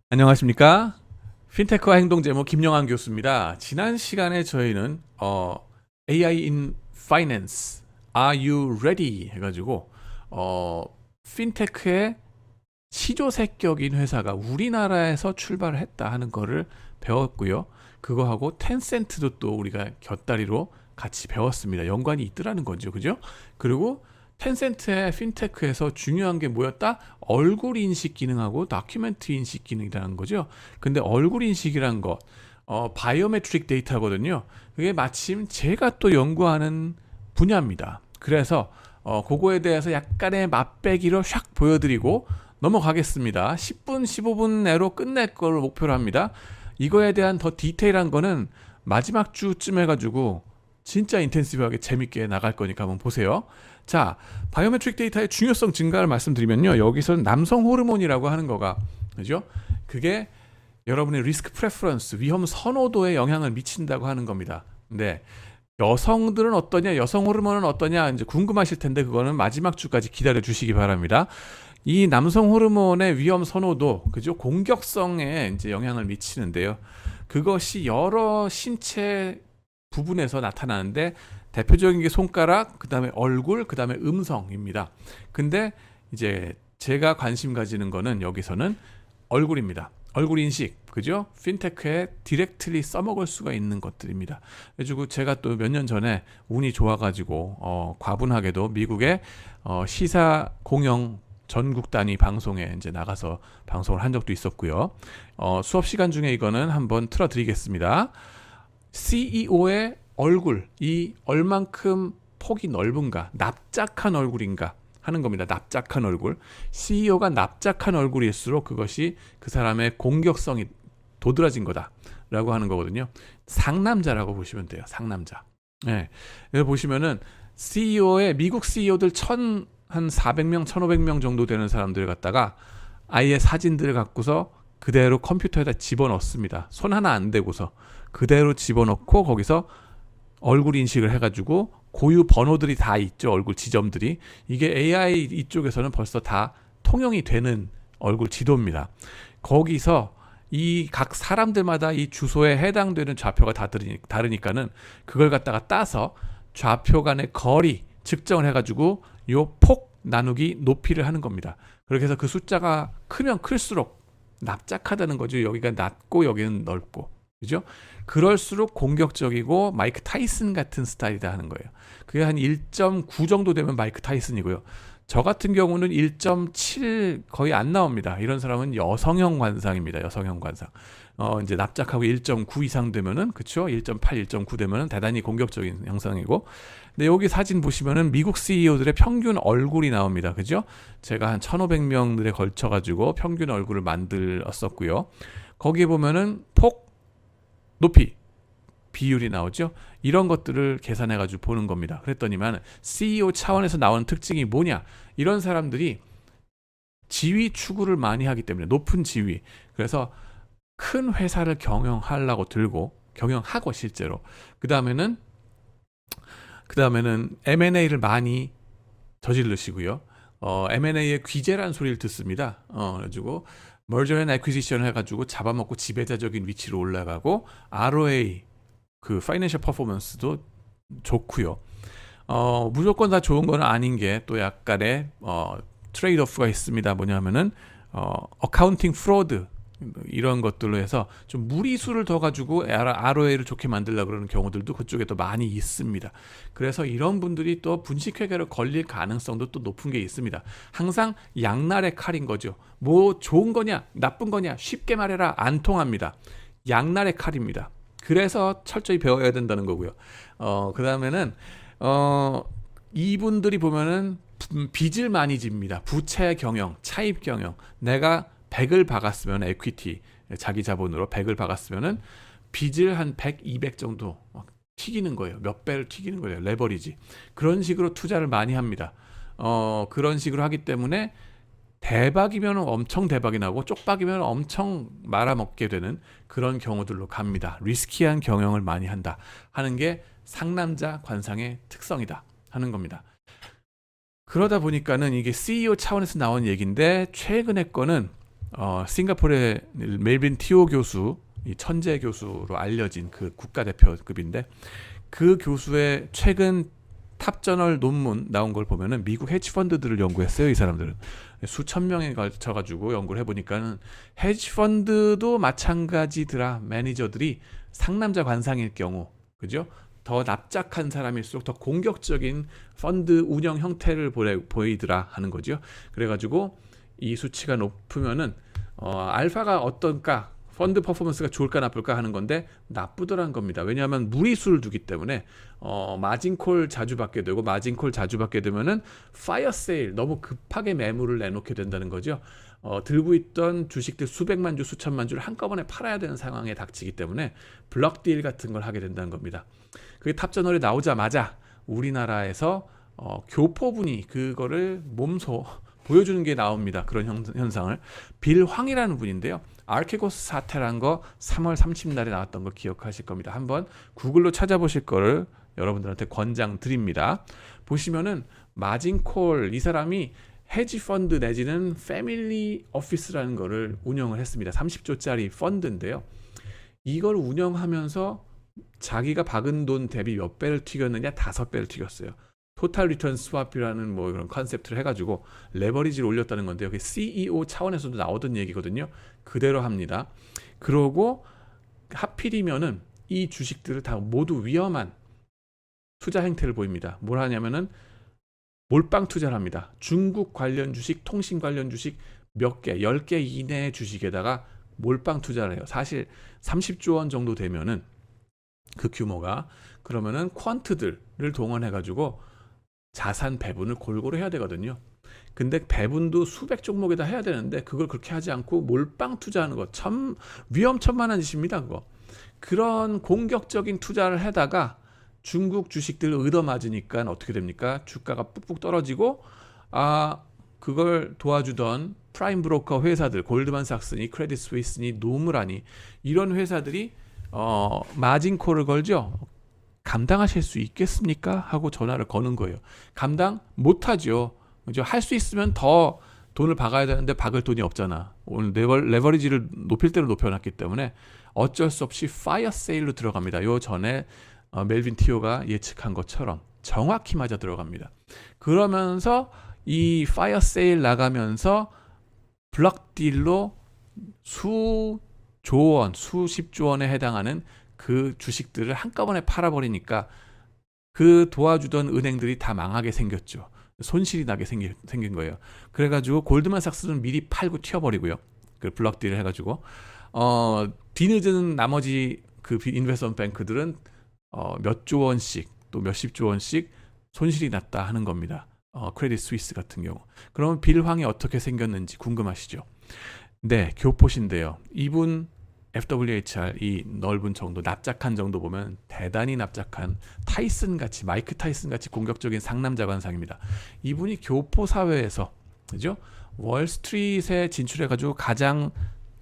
안녕하십니까? 핀테크와 행동 제모 김영환 교수입니다. 지난 시간에 저희는 AI in Finance, Are you ready? 해가지고 핀테크의 시조색격인 회사가 우리나라에서 출발을 했다 하는 거를 배웠고요. 그거하고 텐센트도 또 우리가 곁다리로 같이 배웠습니다. 연관이 있더라는 거죠, 그죠? 그리고 텐센트의 핀테크에서 중요한 게 뭐였다? 얼굴 인식 기능하고 다큐멘트 인식 기능이라는 거죠. 근데 얼굴 인식이란 거, 바이오메트릭 데이터거든요. 그게 마침 제가 또 연구하는 분야입니다. 그래서 그거에 대해서 약간의 맛배기로 샥 보여드리고 넘어가겠습니다. 10분, 15분 내로 끝낼 걸 목표로 합니다. 이거에 대한 더 디테일한 거는 마지막 주쯤 해가지고 진짜 인텐시브하게 재밌게 나갈 거니까 한번 보세요. 자, 바이오메트릭 데이터의 중요성 증가를 말씀드리면요. 여기서 남성 호르몬이라고 하는 거가, 그죠? 그게 여러분의 리스크 프레퍼런스, 위험 선호도에 영향을 미친다고 하는 겁니다. 근데 여성들은 어떠냐, 여성 호르몬은 어떠냐, 이제 궁금하실 텐데 그거는 마지막 주까지 기다려 주시기 바랍니다. 이 남성 호르몬의 위험 선호도, 그죠? 공격성에 이제 영향을 미치는데요. 그것이 여러 신체 부분에서 나타나는데 대표적인 게 손가락, 그 다음에 얼굴, 그 다음에 음성입니다. 근데 이제 제가 관심 가지는 거는 여기서는 얼굴입니다. 얼굴 인식, 그죠? 핀테크에 디렉트리 써먹을 수가 있는 것들입니다. 그래가지고 제가 또 몇 년 전에 운이 좋아가지고 과분하게도 미국의 시사 공영 전국 단위 방송에 이제 나가서 방송을 한 적도 있었고요. 수업 시간 중에 이거는 한번 틀어드리겠습니다. CEO의 얼굴, 이 얼만큼 폭이 넓은가, 납작한 얼굴인가 하는 겁니다. 납작한 얼굴. CEO가 납작한 얼굴일수록 그것이 그 사람의 공격성이 도드라진 거다라고 하는 거거든요. 상남자라고 보시면 돼요. 상남자. 네. 여기 보시면은 CEO의 미국 CEO들 한 400명, 1500명 정도 되는 사람들 갖다가 아예 사진들을 갖고서 그대로 컴퓨터에다 집어넣습니다. 손 하나 안 대고서 그대로 집어넣고 거기서 얼굴 인식을 해가지고 고유 번호들이 다 있죠. 얼굴 지점들이. 이게 AI 이쪽에서는 벌써 다 통용이 되는 얼굴 지도입니다. 거기서 이 각 사람들마다 이 주소에 해당되는 좌표가 다 다르니까는 그걸 갖다가 따서 좌표 간의 거리 측정을 해가지고 요 폭 나누기 높이를 하는 겁니다. 그렇게 해서 그 숫자가 크면 클수록 납작하다는 거죠. 여기가 낮고 여기는 넓고. 그죠? 그럴수록 공격적이고 마이크 타이슨 같은 스타일이다 하는 거예요. 그게 한 1.9 정도 되면 마이크 타이슨이고요. 저 같은 경우는 1.7 거의 안 나옵니다. 이런 사람은 여성형 관상입니다. 여성형 관상. 이제 납작하고 1.9 이상 되면은, 그쵸? 1.8, 1.9 되면은 대단히 공격적인 형상이고. 근데 여기 사진 보시면은 미국 CEO들의 평균 얼굴이 나옵니다. 그죠? 제가 한 1,500명들에 걸쳐가지고 평균 얼굴을 만들었었고요. 거기에 보면은 폭, 높이, 비율이 나오죠. 이런 것들을 계산해가지고 보는 겁니다. 그랬더니만 CEO 차원에서 나오는 특징이 뭐냐? 이런 사람들이 지위 추구를 많이 하기 때문에 높은 지위. 그래서 큰 회사를 경영하려고 들고 경영하고 실제로 그 다음에는 M&A를 많이 저지르시고요. M&A의 귀재란 소리를 듣습니다. 그래가지고 Merger and Acquisition 해가지고 잡아먹고 지배자적인 위치로 올라가고 ROA 그 파이낸셜 퍼포먼스도 좋고요. 무조건 다 좋은 건 아닌 게 또 약간의 트레이드 오프가 있습니다. 뭐냐면은 어카운팅 프로드 이런 것들로 해서 좀 무리수를 더 가지고 ROA를 좋게 만들려고 그러는 경우들도 그쪽에 또 많이 있습니다. 그래서 이런 분들이 또 분식회계로 걸릴 가능성도 또 높은 게 있습니다. 항상 양날의 칼인 거죠. 뭐 좋은 거냐 나쁜 거냐 쉽게 말해라 안 통합니다. 양날의 칼입니다. 그래서 철저히 배워야 된다는 거고요. 그 다음에는 이분들이 보면은 빚을 많이 집니다. 부채 경영, 차입 경영. 내가 100을 박았으면 에퀴티 자기 자본으로 100을 박았으면은 빚을 한 100, 200 정도 튀기는 거예요. 몇 배를 튀기는 거예요. 레버리지. 그런 식으로 투자를 많이 합니다. 그런 식으로 하기 때문에 대박이면 엄청 대박이 나고 쪽박이면 엄청 말아먹게 되는 그런 경우들로 갑니다. 리스키한 경영을 많이 한다 하는 게 상남자 관상의 특성이다 하는 겁니다. 그러다 보니까는 이게 CEO 차원에서 나온 얘기인데 최근의 거는 싱가포르의 멜빈 티오 교수, 이 천재 교수로 알려진 그 국가대표급인데, 그 교수의 최근 탑저널 논문 나온 걸 보면은 미국 헤지펀드들을 연구했어요. 이 사람들은 수천 명에 걸쳐 가지고 연구를 해보니까는 헤지펀드도 마찬가지더라. 매니저들이 상남자 관상일 경우, 그죠? 더 납작한 사람일수록 더 공격적인 펀드 운영 형태를 보이더라 하는 거죠. 그래가지고 이 수치가 높으면은 알파가 어떤가, 펀드 퍼포먼스가 좋을까 나쁠까 하는 건데 나쁘더란 겁니다. 왜냐하면 무리수를 두기 때문에 마진콜 자주 받게 되고, 마진콜 자주 받게 되면은 파이어 세일, 너무 급하게 매물을 내놓게 된다는 거죠. 들고 있던 주식들 수백만 주, 수천만 주를 한꺼번에 팔아야 되는 상황에 닥치기 때문에 블럭 딜 같은 걸 하게 된다는 겁니다. 그게 탑저널에 나오자마자 우리나라에서 교포분이 그거를 몸소 보여주는 게 나옵니다. 그런 현상을. 빌 황이라는 분인데요. 아르케고스 사태란 거 3월 30날에 나왔던 거 기억하실 겁니다. 한번 구글로 찾아보실 거를 여러분들한테 권장 드립니다. 보시면은 마진콜, 이 사람이 헤지펀드 내지는 패밀리 오피스라는 거를 운영을 했습니다. 30조짜리 펀드인데요. 이걸 운영하면서 자기가 박은 돈 대비 몇 배를 튀겼느냐? 5배를 튀겼어요. 토탈 리턴 스왑이라는 뭐 그런 컨셉트를 해가지고 레버리지를 올렸다는 건데요. 그게 CEO 차원에서도 나오던 얘기거든요. 그대로 합니다. 그러고 하필이면은 이 주식들을 다 모두 위험한 투자 행태를 보입니다. 뭘 하냐면은 몰빵 투자를 합니다. 중국 관련 주식, 통신 관련 주식 몇 개, 10개 이내의 주식에다가 몰빵 투자를 해요. 사실 30조 원 정도 되면은 그 규모가, 그러면은 퀀트들을 동원해가지고 자산 배분을 골고루 해야 되거든요. 근데 배분도 수백 종목에다 해야 되는데 그걸 그렇게 하지 않고 몰빵 투자하는 거 참 위험천만한 짓입니다. 그런 공격적인 투자를 하다가 중국 주식들 얻어맞으니까 어떻게 됩니까? 주가가 뚝뚝 떨어지고, 그걸 도와주던 프라임 브로커 회사들, 골드만삭스니 크레딧 스위스니 노무라니, 이런 회사들이 마진콜을 걸죠. 감당하실 수 있겠습니까? 하고 전화를 거는 거예요. 감당 못하죠. 할 수 있으면 더 돈을 박아야 되는데 박을 돈이 없잖아. 오늘 레버리지를 높일 대로 높여놨기 때문에 어쩔 수 없이 파이어 세일로 들어갑니다. 요 전에 멜빈 티오가 예측한 것처럼 정확히 맞아 들어갑니다. 그러면서 이 파이어 세일 나가면서 블럭 딜로 수조 원, 수십조 원에 해당하는 그 주식들을 한꺼번에 팔아버리니까 그 도와주던 은행들이 다 망하게 생겼죠. 손실이 나게 생긴 거예요. 그래가지고 골드만삭스는 미리 팔고 튀어버리고요. 그 블럭 딜을 해가지고 뒤늦은 나머지 그 인베스트먼트 뱅크들은 몇 조 원씩 또 몇십 조 원씩 손실이 났다 하는 겁니다. 크레딧 스위스 같은 경우. 그러면 빌 황이 어떻게 생겼는지 궁금하시죠? 네, 교포신데요. 이분 FWHR 이 넓은 정도, 납작한 정도 보면 대단히 납작한 타이슨 같이, 마이크 타이슨 같이 공격적인 상남자 관상입니다. 이분이 교포 사회에서, 그죠? 월스트리트에 진출해가지고 가장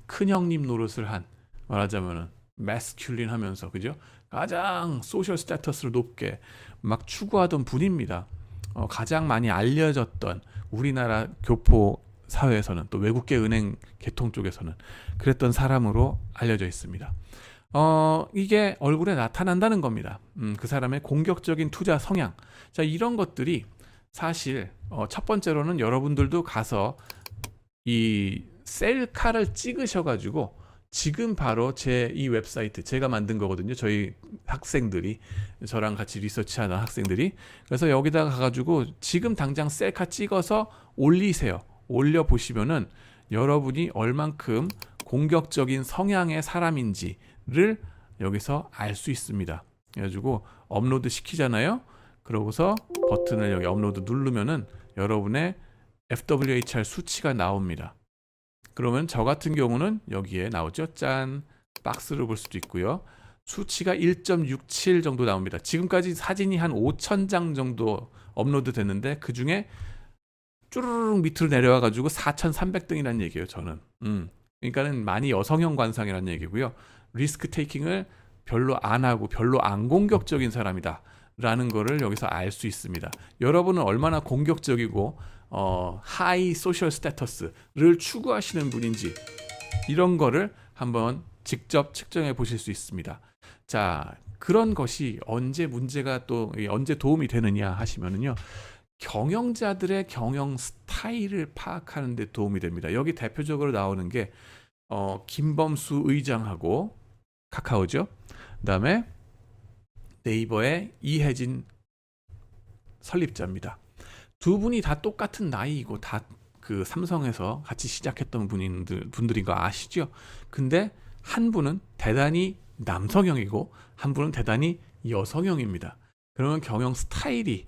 큰 형님 노릇을 한, 말하자면은 매스큘린 하면서, 그죠? 가장 소셜 스태터스를 높게 막 추구하던 분입니다. 가장 많이 알려졌던 우리나라 교포 사회에서는, 또 외국계 은행 계통 쪽에서는 그랬던 사람으로 알려져 있습니다. 이게 얼굴에 나타난다는 겁니다. 그 사람의 공격적인 투자 성향. 자, 이런 것들이 사실 첫 번째로는 여러분들도 가서 이 셀카를 찍으셔가지고 지금 바로 제 이 웹사이트, 제가 만든 거거든요. 저희 학생들이, 저랑 같이 리서치하는 학생들이. 그래서 여기다가 가가지고 지금 당장 셀카 찍어서 올리세요. 올려보시면은 여러분이 얼만큼 공격적인 성향의 사람인지를 여기서 알 수 있습니다. 그래가지고 업로드 시키잖아요. 그러고서 버튼을 여기 업로드 누르면은 여러분의 FWHR 수치가 나옵니다. 그러면 저 같은 경우는 여기에 나오죠. 짠! 박스를 볼 수도 있고요. 수치가 1.67 정도 나옵니다. 지금까지 사진이 한 5,000장 정도 업로드 됐는데 그 중에 쭈르륵 밑으로 내려와가지고 4,300등이라는 얘기예요. 저는. 그러니까는 많이 여성형 관상이라는 얘기고요. 리스크 테이킹을 별로 안 하고 별로 안 공격적인 사람이다 라는 거를 여기서 알 수 있습니다. 여러분은 얼마나 공격적이고 하이 소셜 스테터스를 추구하시는 분인지 이런 거를 한번 직접 측정해 보실 수 있습니다. 자, 그런 것이 언제 도움이 되느냐 하시면은요. 경영자들의 경영 스타일을 파악하는 데 도움이 됩니다. 여기 대표적으로 나오는 게 김범수 의장하고 카카오죠. 그다음에 네이버의 이혜진 설립자입니다. 두 분이 다 똑같은 나이이고 다 그 삼성에서 같이 시작했던 분들인 거 아시죠? 근데 한 분은 대단히 남성형이고 한 분은 대단히 여성형입니다. 그러면 경영 스타일이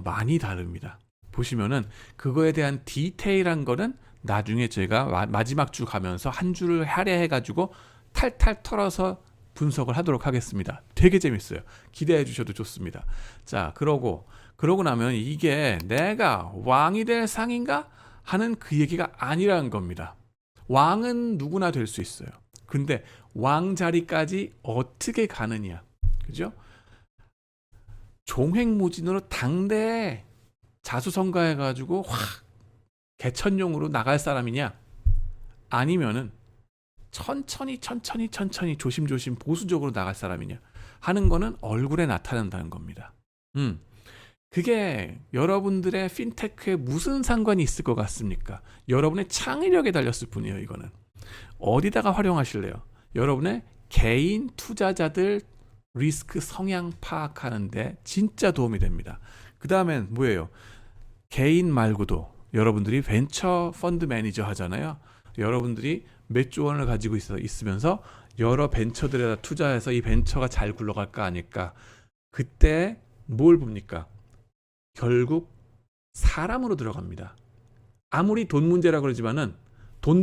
많이 다릅니다. 보시면은 그거에 대한 디테일한 거는 나중에 제가 마지막 주 가면서 한 주를 할애해 가지고 탈탈 털어서 분석을 하도록 하겠습니다. 되게 재밌어요. 기대해 주셔도 좋습니다. 자, 그러고 나면 이게 내가 왕이 될 상인가 하는 그 얘기가 아니라는 겁니다. 왕은 누구나 될 수 있어요. 근데 왕 자리까지 어떻게 가느냐, 그죠? 종횡무진으로 당대에 자수성가해가지고 확 개천용으로 나갈 사람이냐, 아니면은 천천히 조심조심 보수적으로 나갈 사람이냐 하는 거는 얼굴에 나타난다는 겁니다. 그게 여러분들의 핀테크에 무슨 상관이 있을 것 같습니까? 여러분의 창의력에 달렸을 뿐이에요. 이거는 어디다가 활용하실래요? 여러분의 개인 투자자들 리스크 성향 파악하는데 진짜 도움이 됩니다. 그 다음엔 뭐예요? 개인 말고도 여러분들이 벤처 펀드 매니저 하잖아요. 여러분들이 몇 조 원을 가지고 있으면서 여러 벤처들에다 투자해서 이 벤처가 잘 굴러갈까 아닐까, 그때 뭘 봅니까? 결국 사람으로 들어갑니다. 아무리 돈 문제라 그러지만은 돈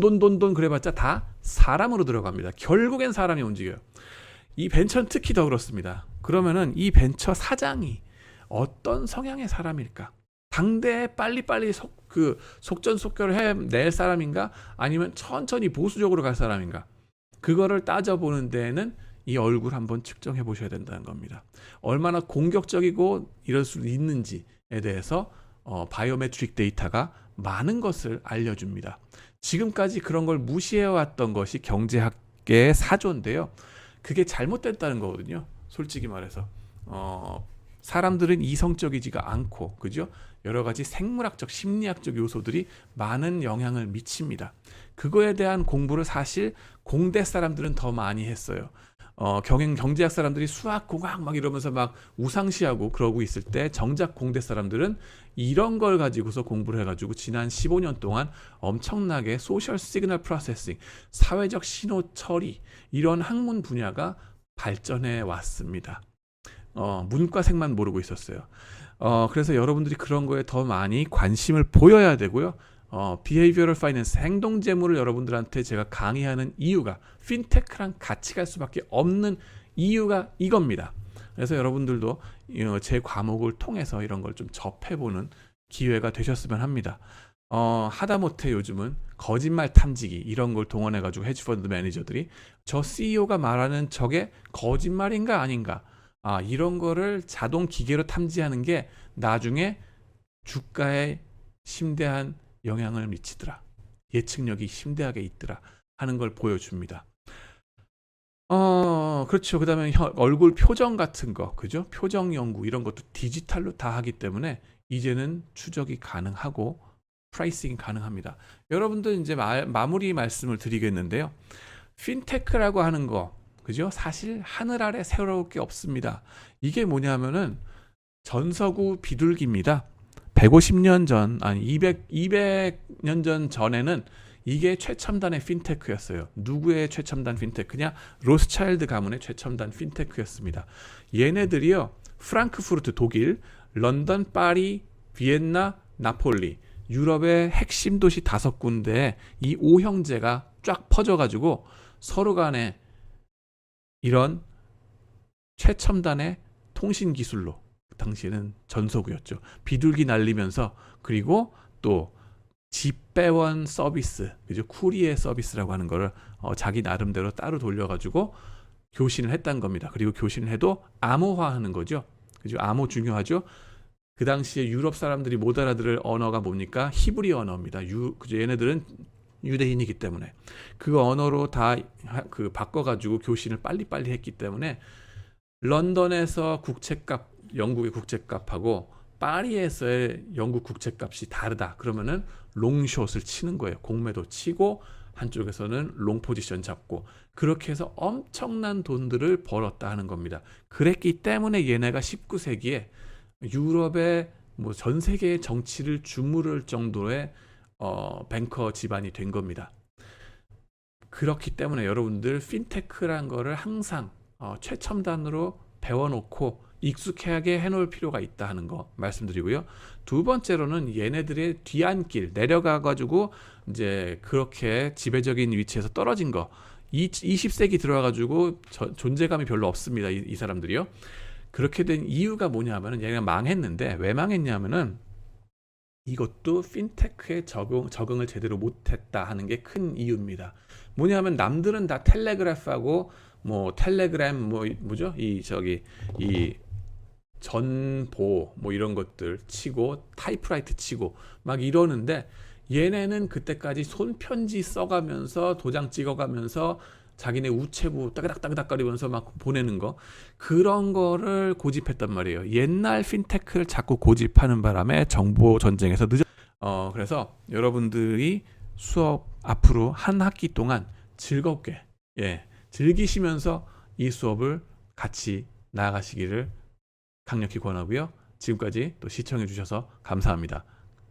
그래봤자 다 사람으로 들어갑니다. 결국엔 사람이 움직여요. 이 벤처는 특히 더 그렇습니다. 그러면은 이 벤처 사장이 어떤 성향의 사람일까? 당대에 빨리빨리 속전속결을 해낼 사람인가? 아니면 천천히 보수적으로 갈 사람인가? 그거를 따져보는 데에는 이 얼굴 한번 측정해 보셔야 된다는 겁니다. 얼마나 공격적이고 이럴 수 있는지에 대해서 바이오메트릭 데이터가 많은 것을 알려줍니다. 지금까지 그런 걸 무시해왔던 것이 경제학계의 사조인데요. 그게 잘못됐다는 거거든요. 솔직히 말해서 사람들은 이성적이지가 않고, 그죠? 여러 가지 생물학적, 심리학적 요소들이 많은 영향을 미칩니다. 그거에 대한 공부를 사실 공대 사람들은 더 많이 했어요. 경제학 사람들이 수학, 공학 막 이러면서 막 우상시하고 그러고 있을 때 정작 공대 사람들은 이런 걸 가지고서 공부를 해가지고 지난 15년 동안 엄청나게 소셜 시그널 프로세싱, 사회적 신호 처리, 이런 학문 분야가 발전해 왔습니다. 문과생만 모르고 있었어요. 그래서 여러분들이 그런 거에 더 많이 관심을 보여야 되고요. Behavioral Finance, 행동재무를 여러분들한테 제가 강의하는 이유가, 핀테크랑 같이 갈 수밖에 없는 이유가 이겁니다. 그래서 여러분들도 제 과목을 통해서 이런 걸 좀 접해보는 기회가 되셨으면 합니다. 하다못해 요즘은 거짓말 탐지기 이런 걸 동원해가지고 헤지펀드 매니저들이 저 CEO가 말하는 저게 거짓말인가 아닌가, 이런 거를 자동 기계로 탐지하는 게 나중에 주가에 심대한 영향을 미치더라, 예측력이 심대하게 있더라 하는 걸 보여줍니다. 그렇죠. 그 다음에 얼굴 표정 같은 거, 그죠? 표정 연구 이런 것도 디지털로 다 하기 때문에 이제는 추적이 가능하고 프라이싱이 가능합니다. 여러분들 이제 마무리 말씀을 드리겠는데요. 핀테크라고 하는 거, 그죠? 사실 하늘 아래 새로울 게 없습니다. 이게 뭐냐면은 전서구 비둘기입니다. 150년 전, 아니 200년 전에는 이게 최첨단의 핀테크였어요. 누구의 최첨단 핀테크냐? 로스차일드 가문의 최첨단 핀테크였습니다. 얘네들이요, 프랑크푸르트 독일, 런던, 파리, 비엔나, 나폴리, 유럽의 핵심 도시 5군데에 이 5형제가 쫙 퍼져가지고 서로 간에 이런 최첨단의 통신 기술로, 당시에는 전서구였죠, 비둘기 날리면서, 그리고 또 집배원 서비스, 그죠? 쿠리에 서비스라고 하는 거를 자기 나름대로 따로 돌려가지고 교신을 했다는 겁니다. 그리고 교신을 해도 암호화하는 거죠. 그죠? 암호 중요하죠. 그 당시에 유럽 사람들이 못 알아들을 언어가 뭡니까? 히브리 언어입니다. 얘네들은 유대인이기 때문에 그 언어로 다 그 바꿔가지고 교신을 빨리빨리 했기 때문에 런던에서 국채값, 영국의 국채값하고 파리에서의 영국 국채값이 다르다. 그러면은 롱숏을 치는 거예요. 공매도 치고 한쪽에서는 롱 포지션 잡고 그렇게 해서 엄청난 돈들을 벌었다 하는 겁니다. 그랬기 때문에 얘네가 19세기에 유럽의 뭐 전 세계의 정치를 주무를 정도의 뱅커 집안이 된 겁니다. 그렇기 때문에 여러분들 핀테크란 거를 항상 최첨단으로 배워놓고 익숙하게 해놓을 필요가 있다 하는 거 말씀드리고요. 두 번째로는 얘네들의 뒤안길 내려가가지고 이제 그렇게 지배적인 위치에서 떨어진 거 20세기 들어와가지고 존재감이 별로 없습니다. 이 사람들이요. 그렇게 된 이유가 뭐냐 하면은 얘네가 망했는데 왜 망했냐면은 이것도 핀테크에 적응을 제대로 못했다 하는 게 큰 이유입니다. 뭐냐면 남들은 다 텔레그래프하고 뭐 텔레그램 뭐죠? 이 전보 뭐 이런 것들 치고 타이프라이트 치고 막 이러는데 얘네는 그때까지 손편지 써가면서 도장 찍어가면서 자기네 우체부 따그닥따그닥거리면서 막 보내는 거 그런 거를 고집했단 말이에요. 옛날 핀테크를 자꾸 고집하는 바람에 정보 전쟁에서 그래서 여러분들이 수업 앞으로 한 학기 동안 즐겁게 즐기시면서 이 수업을 같이 나아가시기를 강력히 권하고요. 지금까지 또 시청해 주셔서 감사합니다.